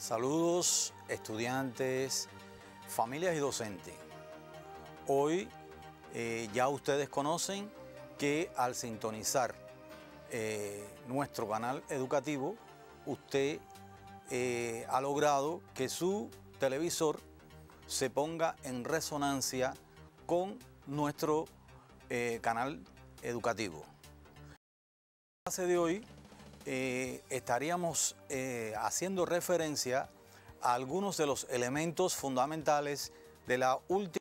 Saludos estudiantes, familias y docentes. Hoy ya ustedes conocen que al sintonizar nuestro canal educativo, usted ha logrado que su televisor se ponga en resonancia con nuestro canal educativo. En la clase de hoy estaríamos haciendo referencia a algunos de los elementos fundamentales de la última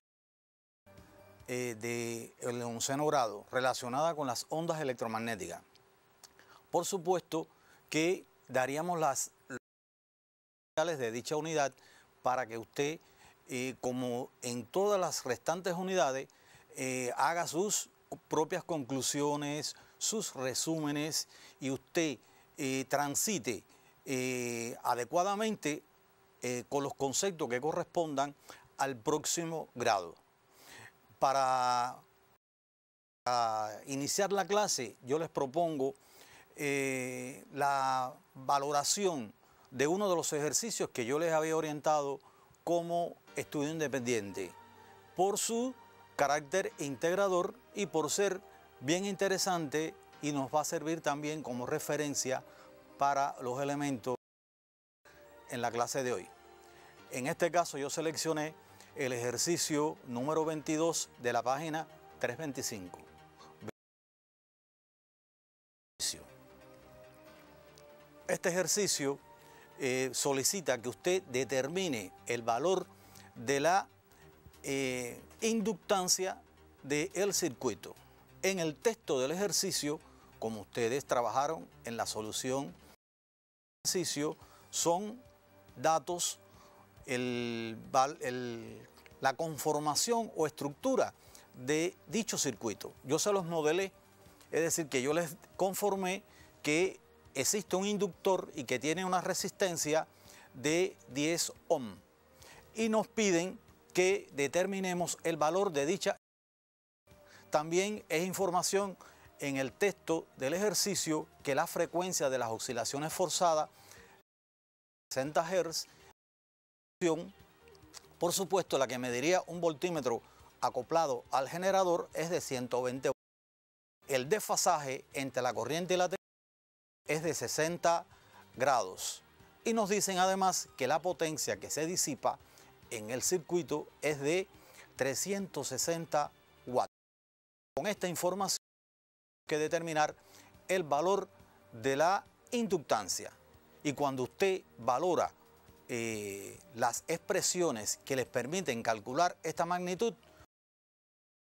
del 11º grado relacionada con las ondas electromagnéticas. Por supuesto que daríamos las de dicha unidad para que usted, como en todas las restantes unidades, haga sus propias conclusiones, sus resúmenes y usted transite adecuadamente con los conceptos que correspondan al próximo grado. Para iniciar la clase, yo les propongo la valoración de uno de los ejercicios que yo les había orientado como estudio independiente, por su carácter integrador y por ser bien interesante, y nos va a servir también como referencia para los elementos en la clase de hoy. En este caso yo seleccioné el ejercicio número 22 de la página 325. Este ejercicio solicita que usted determine el valor de la inductancia del circuito. En el texto del ejercicio, como ustedes trabajaron en la solución del ejercicio, son datos, la conformación o estructura de dicho circuito. Yo se los modelé, es decir, que yo les conformé que existe un inductor y que tiene una resistencia de 10 ohm. Y nos piden que determinemos el valor de dicha. También es información en el texto del ejercicio que la frecuencia de las oscilaciones forzadas 60 Hz, por supuesto la que mediría un voltímetro acoplado al generador es de 120 voltios. El desfasaje entre la corriente y la tensión es de 60 grados. Y nos dicen además que la potencia que se disipa en el circuito es de 360 watts. Con esta información hay que determinar el valor de la inductancia. Y cuando usted valora las expresiones que les permiten calcular esta magnitud,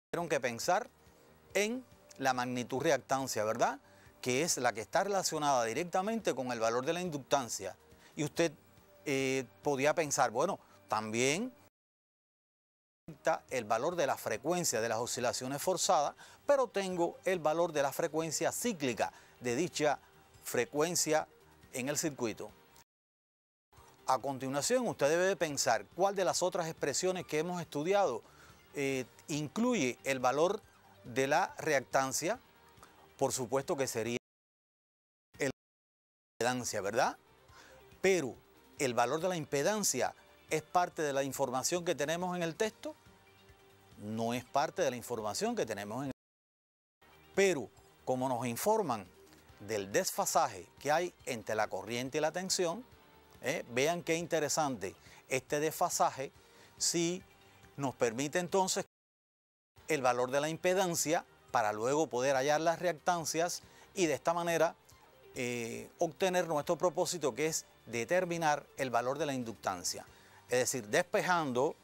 tuvieron que pensar en la magnitud reactancia, ¿verdad?, que es la que está relacionada directamente con el valor de la inductancia. Y usted podía pensar, bueno, también el valor de la frecuencia de las oscilaciones forzadas, pero tengo el valor de la frecuencia cíclica de dicha frecuencia en el circuito. A continuación, usted debe pensar cuál de las otras expresiones que hemos estudiado incluye el valor de la reactancia. Por supuesto que sería la impedancia, ¿verdad? Pero el valor de la impedancia ¿es parte de la información que tenemos en el texto? No es parte de la información que tenemos en el texto. Pero como nos informan del desfasaje que hay entre la corriente y la tensión, vean qué interesante este desfasaje, si nos permite entonces el valor de la impedancia para luego poder hallar las reactancias y de esta manera obtener nuestro propósito, que es determinar el valor de la inductancia. Es decir, despejando,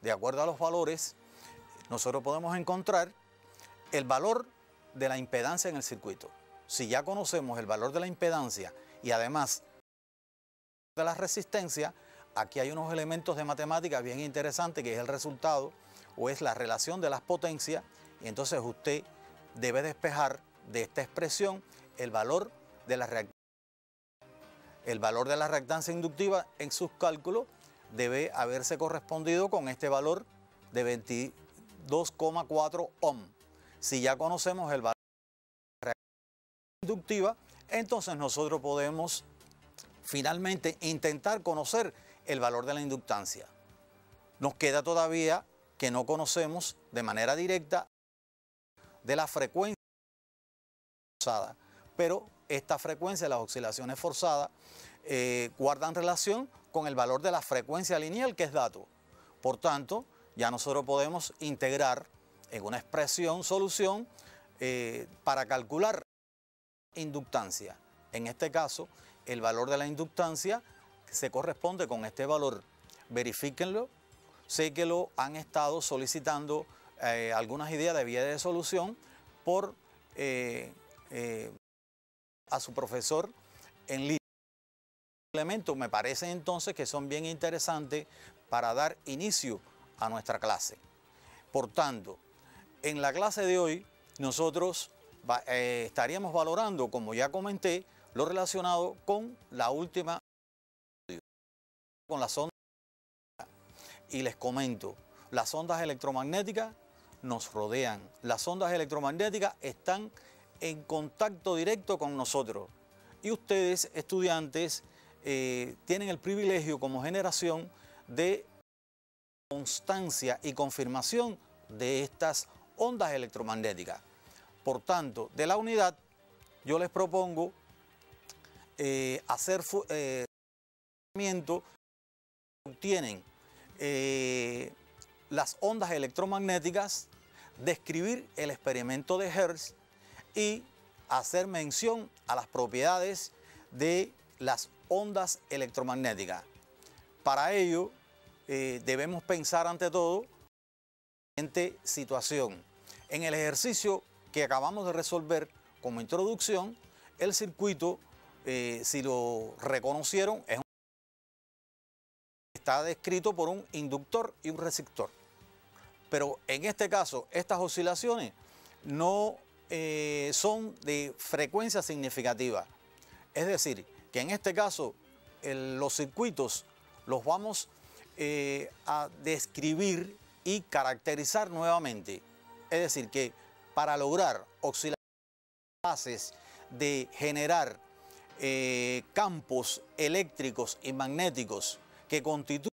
de acuerdo a los valores, nosotros podemos encontrar el valor de la impedancia en el circuito. Si ya conocemos el valor de la impedancia y además de la resistencia, aquí hay unos elementos de matemáticas bien interesantes, que es el resultado o es la relación de las potencias, y entonces usted debe despejar de esta expresión el valor de la reactancia. El valor de la reactancia inductiva en sus cálculos debe haberse correspondido con este valor de 22,4 ohm. Si ya conocemos el valor de la reactancia inductiva, entonces nosotros podemos finalmente intentar conocer el valor de la inductancia. Nos queda todavía que no conocemos de manera directa de la frecuencia forzada, pero esta frecuencia de las oscilaciones forzadas guardan relación con el valor de la frecuencia lineal, que es dato. Por tanto, ya nosotros podemos integrar en una expresión solución para calcular inductancia. En este caso, el valor de la inductancia se corresponde con este valor. Verifíquenlo. Sé que lo han estado solicitando algunas ideas de vía de solución por a su profesor en línea. Elementos me parece entonces que son bien interesantes para dar inicio a nuestra clase. Por tanto, en la clase de hoy nosotros estaríamos valorando, como ya comenté, lo relacionado con la última, con las ondas. Y les comento, las ondas electromagnéticas nos rodean. Las ondas electromagnéticas están en contacto directo con nosotros. Y ustedes, estudiantes, tienen el privilegio como generación de constancia y confirmación de estas ondas electromagnéticas. Por tanto, de la unidad, yo les propongo hacer obtienen las ondas electromagnéticas, describir el experimento de Hertz y hacer mención a las propiedades de las ondas electromagnéticas. Para ello, debemos pensar ante todo en la siguiente situación. En el ejercicio que acabamos de resolver como introducción, el circuito, si lo reconocieron, está descrito por un inductor y un receptor. Pero en este caso, estas oscilaciones no son de frecuencia significativa. Es decir, que en este caso los circuitos los vamos a describir y caracterizar nuevamente. Es decir, que para lograr oscilaciones capaces de generar campos eléctricos y magnéticos que constituyen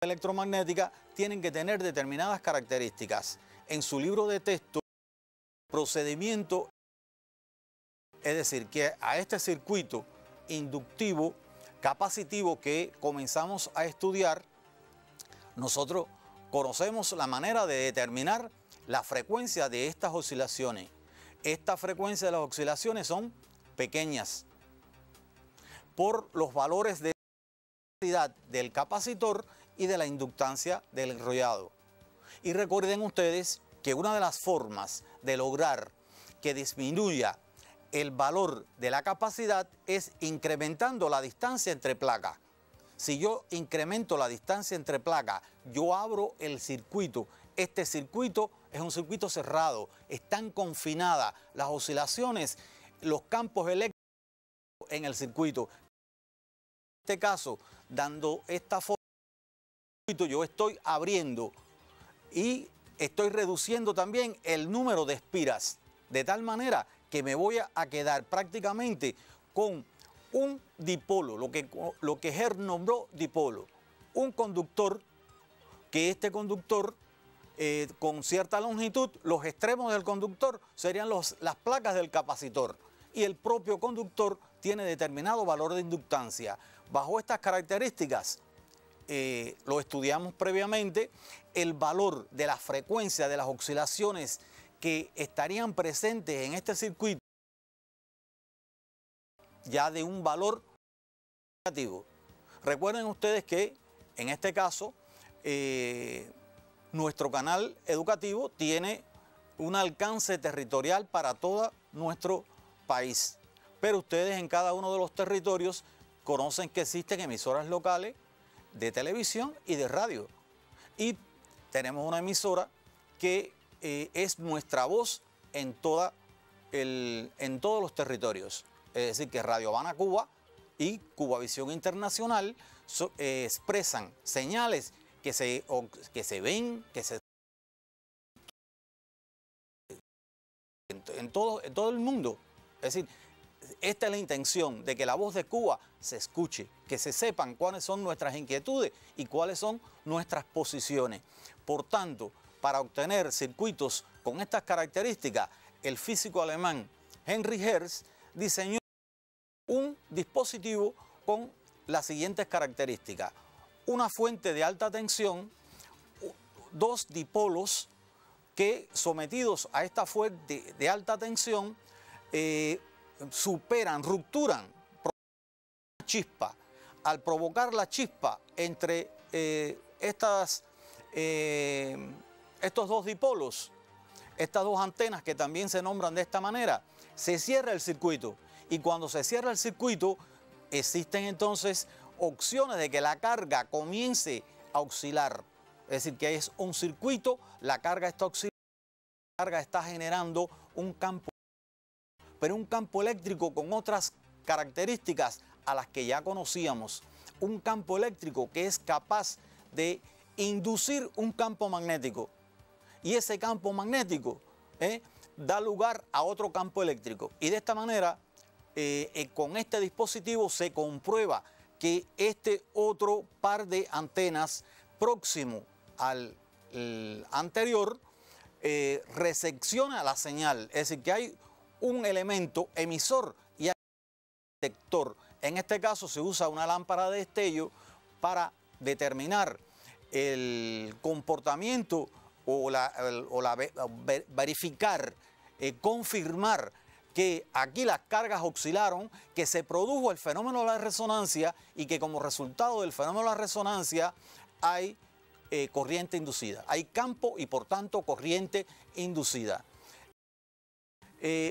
la electromagnética, tienen que tener determinadas características. En su libro de texto, procedimiento, es decir, que a este circuito inductivo, capacitivo que comenzamos a estudiar, nosotros conocemos la manera de determinar la frecuencia de estas oscilaciones. Esta frecuencia de las oscilaciones son pequeñas por los valores de del capacitor y de la inductancia del enrollado. Y recuerden ustedes que una de las formas de lograr que disminuya el valor de la capacidad es incrementando la distancia entre placas. Si yo incremento la distancia entre placas, yo abro el circuito. Este circuito es un circuito cerrado, están confinadas las oscilaciones, los campos eléctricos en el circuito. En este caso, dando esta forma, yo estoy abriendo y estoy reduciendo también el número de espiras, de tal manera que me voy a quedar prácticamente con un dipolo, lo que Hertz nombró dipolo, un conductor, que este conductor con cierta longitud, los extremos del conductor serían las placas del capacitor y el propio conductor tiene determinado valor de inductancia. Bajo estas características, lo estudiamos previamente, el valor de la frecuencia de las oscilaciones que estarían presentes en este circuito ya de un valor negativo. Recuerden ustedes que en este caso nuestro canal educativo tiene un alcance territorial para todo nuestro país, pero ustedes en cada uno de los territorios conocen que existen emisoras locales de televisión y de radio. Y tenemos una emisora que es nuestra voz en todos los territorios. Es decir, que Radio Habana Cuba y Cubavisión Internacional expresan señales que se ven, que se en todo el mundo. Es decir, esta es la intención, de que la voz de Cuba se escuche, que se sepan cuáles son nuestras inquietudes y cuáles son nuestras posiciones. Por tanto, para obtener circuitos con estas características, el físico alemán Henry Hertz diseñó un dispositivo con las siguientes características: una fuente de alta tensión, dos dipolos que, sometidos a esta fuente de alta tensión, rupturan una chispa. Al provocar la chispa entre estos dos dipolos, estas dos antenas que también se nombran de esta manera, se cierra el circuito. Y cuando se cierra el circuito, existen entonces opciones de que la carga comience a oscilar. Es decir, que es un circuito, la carga está oscilando, la carga está generando un campo, pero un campo eléctrico con otras características a las que ya conocíamos. Un campo eléctrico que es capaz de inducir un campo magnético. Y ese campo magnético da lugar a otro campo eléctrico. Y de esta manera, con este dispositivo se comprueba que este otro par de antenas próximo al anterior recepciona la señal. Es decir, que hay un elemento emisor y hay un detector. En este caso se usa una lámpara de destello para determinar el comportamiento o verificar, confirmar que aquí las cargas oscilaron, que se produjo el fenómeno de la resonancia y que como resultado del fenómeno de la resonancia hay corriente inducida. Hay campo y por tanto corriente inducida.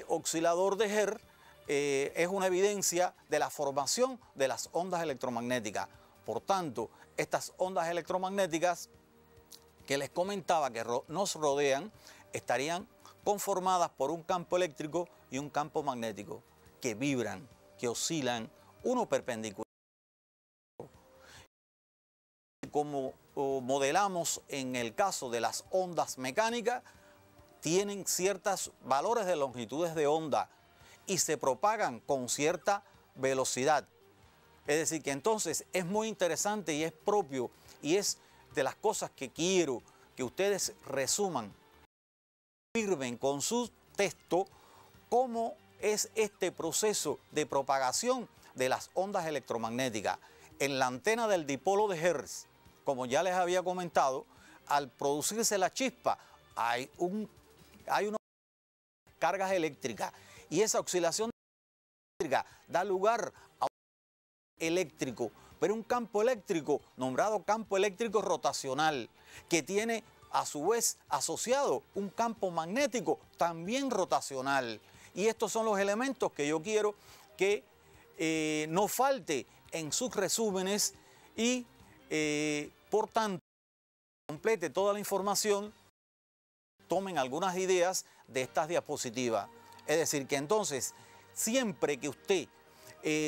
Oscilador de Hertz es una evidencia de la formación de las ondas electromagnéticas. Por tanto, estas ondas electromagnéticas que les comentaba que nos rodean estarían conformadas por un campo eléctrico y un campo magnético que vibran, que oscilan, uno perpendicular. Como modelamos en el caso de las ondas mecánicas, tienen ciertos valores de longitudes de onda y se propagan con cierta velocidad. Es decir, que entonces es muy interesante y es propio y es de las cosas que quiero que ustedes resuman, firmen con su texto cómo es este proceso de propagación de las ondas electromagnéticas. En la antena del dipolo de Hertz, como ya les había comentado, al producirse la chispa hay unas cargas eléctricas y esa oscilación eléctrica da lugar a un campo eléctrico, pero un campo eléctrico nombrado campo eléctrico rotacional, que tiene a su vez asociado un campo magnético también rotacional. Y estos son los elementos que yo quiero que no falte en sus resúmenes y por tanto complete toda la información, tomen algunas ideas de estas diapositivas. Es decir, que entonces siempre que usted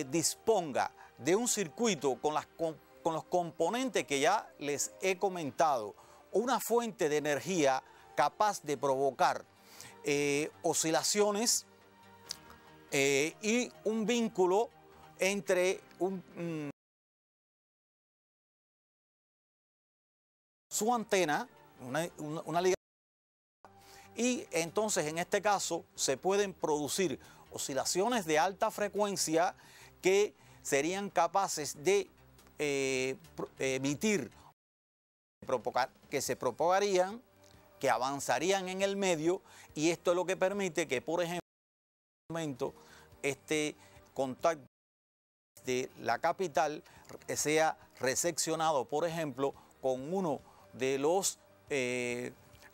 disponga de un circuito con los componentes que ya les he comentado, una fuente de energía capaz de provocar oscilaciones y un vínculo entre su antena, una liga, y entonces en este caso se pueden producir oscilaciones de alta frecuencia que serían capaces de emitir, que se propagarían, que avanzarían en el medio, y esto es lo que permite que, por ejemplo, en este momento, este contacto de la capital sea recepcionado, por ejemplo, con uno de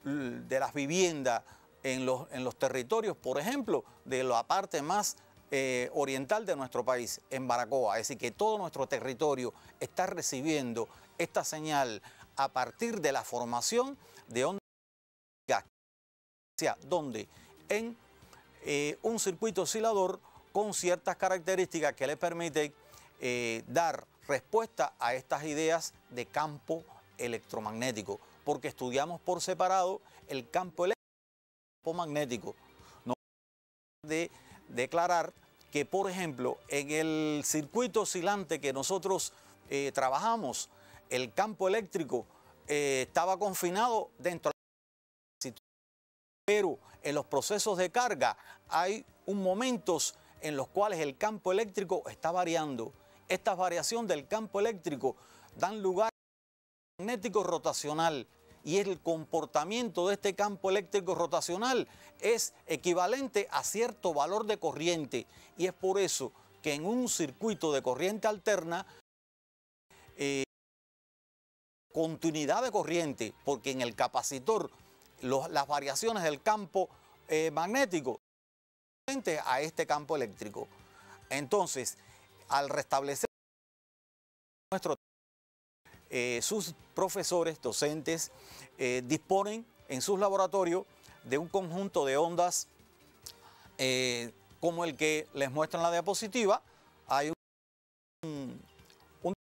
las viviendas en los territorios, por ejemplo, de la parte más oriental de nuestro país, en Baracoa. Es decir, que todo nuestro territorio está recibiendo esta señal a partir de la formación de ondas donde en un circuito oscilador con ciertas características que le permiten dar respuesta a estas ideas de campo electromagnético, porque estudiamos por separado el campo eléctrico y el campo magnético. No de declarar que, por ejemplo, en el circuito oscilante que nosotros trabajamos, el campo eléctrico estaba confinado dentro de la, pero en los procesos de carga hay momentos en los cuales el campo eléctrico está variando. Esta variación del campo eléctrico dan lugar a un magnético rotacional, y el comportamiento de este campo eléctrico rotacional es equivalente a cierto valor de corriente, y es por eso que en un circuito de corriente alterna, continuidad de corriente, porque en el capacitor las variaciones del campo magnético son a este campo eléctrico. Entonces, al restablecer sus profesores, docentes, disponen en sus laboratorios de un conjunto de ondas como el que les muestra en la diapositiva. Hay una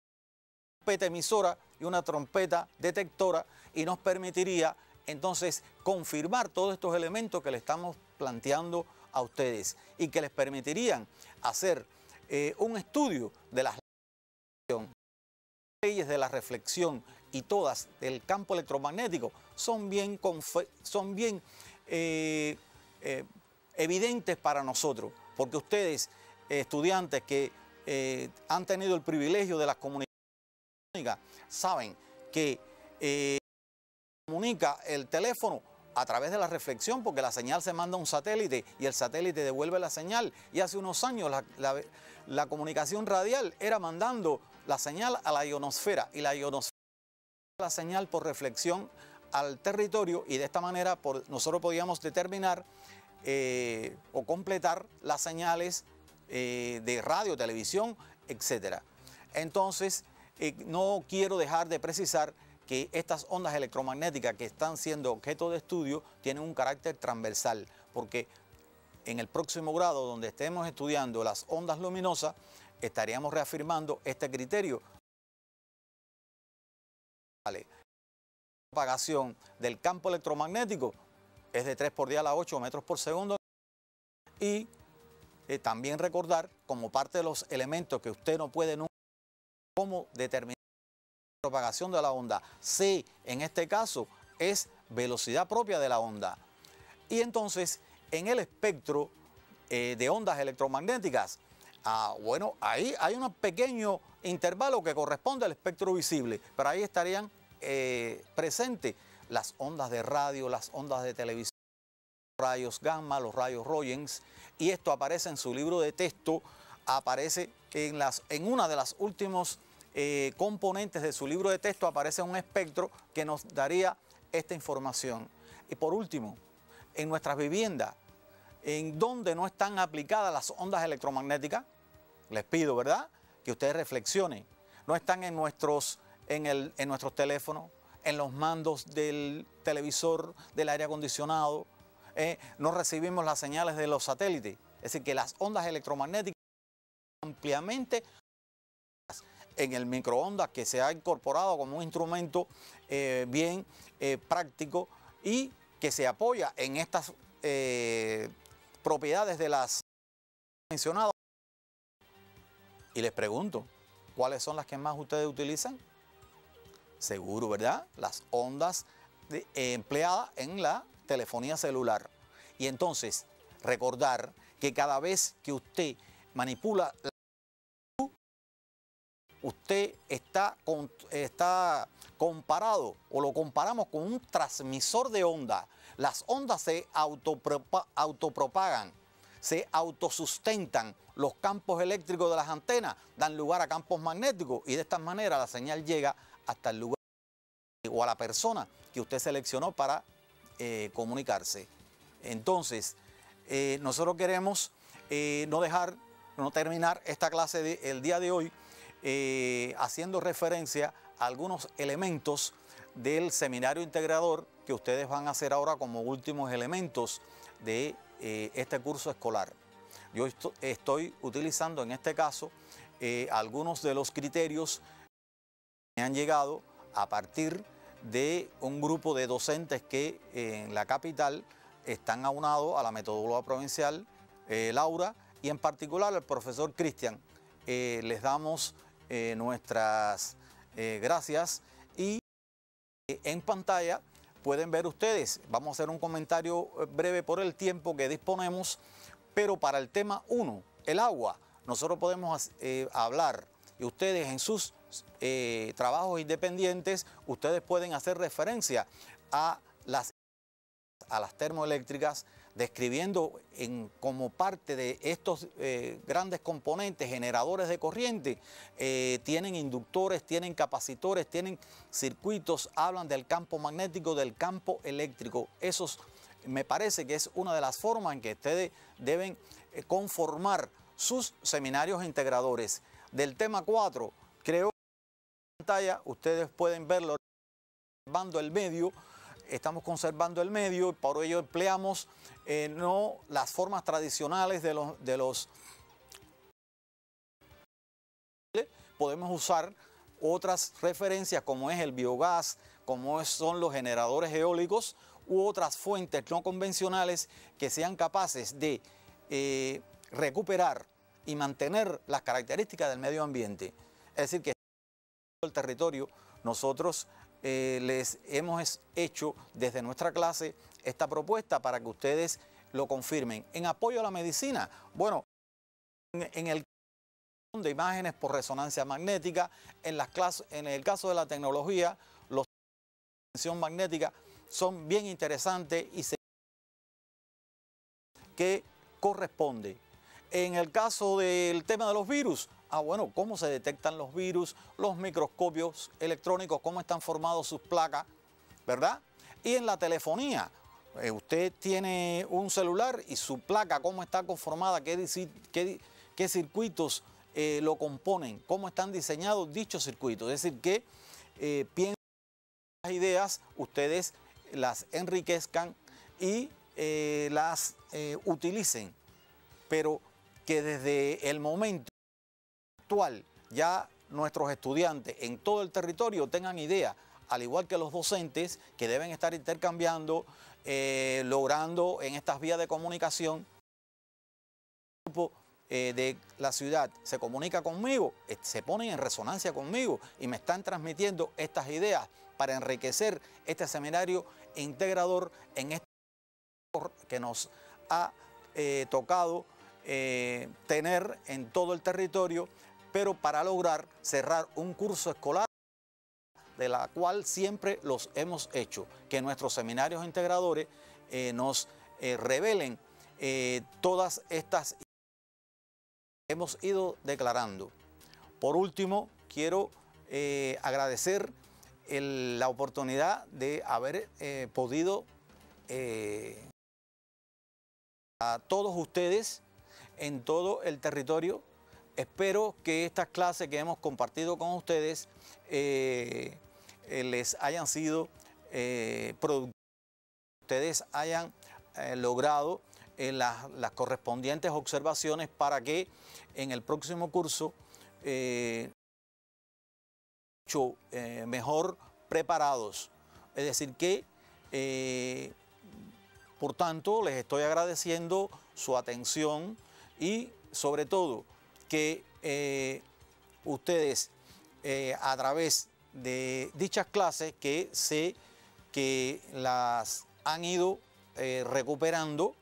trompeta emisora y una trompeta detectora, y nos permitiría entonces confirmar todos estos elementos que le estamos planteando a ustedes, y que les permitirían hacer un estudio de las leyes de la reflexión y todas del campo electromagnético. Son bien evidentes para nosotros, porque ustedes, estudiantes que han tenido el privilegio de las comunicaciones, saben que comunica el teléfono a través de la reflexión, porque la señal se manda a un satélite y el satélite devuelve la señal. Y hace unos años la comunicación radial era mandando la señal a la ionosfera, y la ionosfera la señal por reflexión al territorio, y de esta manera nosotros podíamos determinar o completar las señales de radio, televisión, etc. Entonces, no quiero dejar de precisar que estas ondas electromagnéticas que están siendo objeto de estudio tienen un carácter transversal, porque en el próximo grado donde estemos estudiando las ondas luminosas, estaríamos reafirmando este criterio. La propagación del campo electromagnético es de 3 por 10 a la 8 metros por segundo, y también recordar, como parte de los elementos que usted no puede nunca, cómo determinar la propagación de la onda. C, en este caso, es velocidad propia de la onda. Y entonces, en el espectro de ondas electromagnéticas, bueno, ahí hay un pequeño intervalo que corresponde al espectro visible, pero ahí estarían presentes las ondas de radio, las ondas de televisión, los rayos gamma, los rayos Roentgen, y esto aparece en su libro de texto, aparece en una de las últimos componentes de su libro de texto, aparece un espectro que nos daría esta información. Y por último, en nuestras viviendas, en donde no están aplicadas las ondas electromagnéticas, les pido, ¿verdad?, que ustedes reflexionen. No están en nuestros teléfonos, en los mandos del televisor, del aire acondicionado, no recibimos las señales de los satélites. Es decir, que las ondas electromagnéticas ampliamente en el microondas, que se ha incorporado como un instrumento bien práctico, y que se apoya en estas propiedades de las mencionadas. Y les pregunto, ¿cuáles son las que más ustedes utilizan? Seguro, ¿verdad? Las ondas empleadas en la telefonía celular. Y entonces, recordar que cada vez que usted manipula la luz, usted está comparado, o lo comparamos con un transmisor de onda. Las ondas se autopropagan, se autosustentan. Los campos eléctricos de las antenas dan lugar a campos magnéticos, y de esta manera la señal llega hasta el lugar o a la persona que usted seleccionó para comunicarse. Entonces, nosotros queremos no terminar esta clase el día de hoy haciendo referencia a algunos elementos del seminario integrador que ustedes van a hacer ahora como últimos elementos de este curso escolar. Yo estoy utilizando en este caso algunos de los criterios que me han llegado a partir de un grupo de docentes que en la capital están aunados a la metodología provincial, Laura, y en particular al profesor Cristian. Les damos nuestras gracias y en pantalla pueden ver ustedes, vamos a hacer un comentario breve por el tiempo que disponemos, pero para el tema 1, el agua, nosotros podemos hablar y ustedes en sus trabajos independientes, ustedes pueden hacer referencia a las termoeléctricas, describiendo como parte de estos grandes componentes generadores de corriente, tienen inductores, tienen capacitores, tienen circuitos, hablan del campo magnético, del campo eléctrico. Eso me parece que es una de las formas en que ustedes deben conformar sus seminarios integradores. Del tema 4, creo que en pantalla ustedes pueden verlo, observando el medio. Estamos conservando el medio y por ello empleamos no las formas tradicionales de los podemos usar otras referencias como es el biogás, como son los generadores eólicos u otras fuentes no convencionales que sean capaces de recuperar y mantener las características del medio ambiente. Es decir, que en el territorio nosotros les hemos hecho desde nuestra clase esta propuesta para que ustedes lo confirmen. En apoyo a la medicina, bueno, en el caso de imágenes por resonancia magnética, en el caso de la tecnología, los de resonancia magnética son bien interesantes y que corresponde. En el caso del tema de los virus, bueno, cómo se detectan los virus, los microscopios electrónicos, cómo están formados sus placas, ¿verdad? Y en la telefonía, usted tiene un celular y su placa, cómo está conformada, qué circuitos lo componen, cómo están diseñados dichos circuitos. Es decir, que piensen las ideas, ustedes las enriquezcan y las utilicen, pero que desde el momento actual ya nuestros estudiantes en todo el territorio tengan idea, al igual que los docentes, que deben estar intercambiando, logrando en estas vías de comunicación. El grupo de la ciudad se comunica conmigo, se ponen en resonancia conmigo y me están transmitiendo estas ideas para enriquecer este seminario integrador en este que nos ha tocado tener en todo el territorio, pero para lograr cerrar un curso escolar de la cual siempre los hemos hecho, que nuestros seminarios integradores nos revelen todas estas que hemos ido declarando. Por último, quiero agradecer la oportunidad de haber podido a todos ustedes en todo el territorio. Espero que estas clases que hemos compartido con ustedes les hayan sido productivas, ustedes hayan logrado las correspondientes observaciones para que en el próximo curso mejor preparados. Es decir que, por tanto, les estoy agradeciendo su atención y sobre todo que ustedes a través de dichas clases que las han ido recuperando,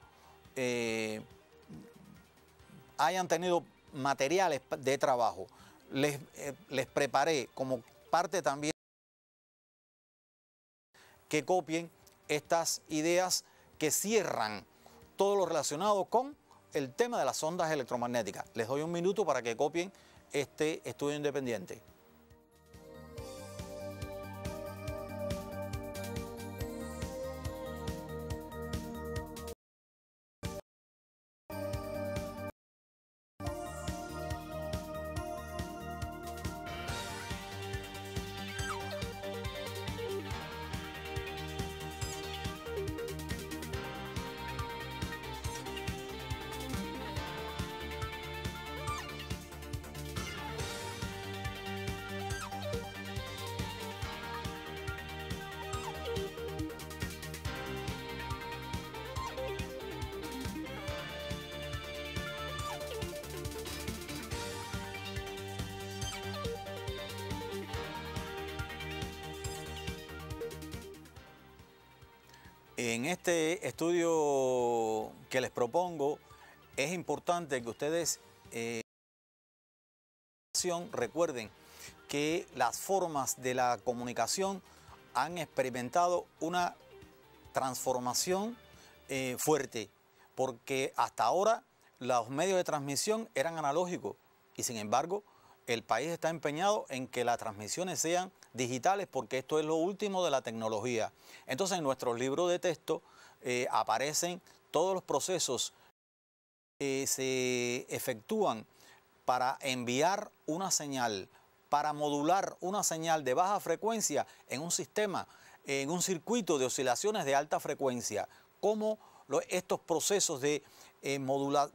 hayan tenido materiales de trabajo. Les preparé como parte también que copien estas ideas que cierran todo lo relacionado con el tema de las ondas electromagnéticas. Les doy un minuto para que copien este estudio independiente. En este estudio que les propongo, es importante que ustedes recuerden que las formas de la comunicación han experimentado una transformación fuerte, porque hasta ahora los medios de transmisión eran analógicos y sin embargo el país está empeñado en que las transmisiones sean digitales porque esto es lo último de la tecnología. Entonces en nuestros libros de texto aparecen todos los procesos que se efectúan para enviar una señal, para modular una señal de baja frecuencia en un sistema, en un circuito de oscilaciones de alta frecuencia, cómo estos procesos de modular,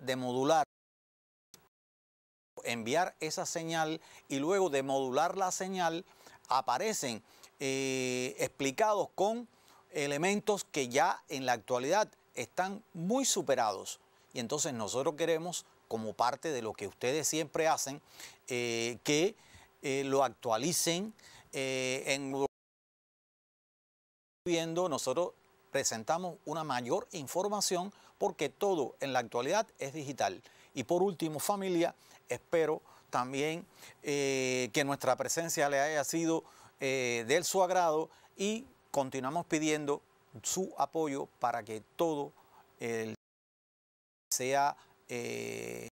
enviar esa señal y luego de modular la señal aparecen explicados con elementos que ya en la actualidad están muy superados. Y entonces nosotros queremos, como parte de lo que ustedes siempre hacen, que lo actualicen en lo que viendo. Nosotros presentamos una mayor información porque todo en la actualidad es digital. Y por último, familia, espero también que nuestra presencia le haya sido de su agrado y continuamos pidiendo su apoyo para que todo sea que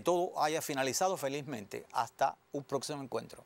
todo haya finalizado felizmente. Hasta un próximo encuentro.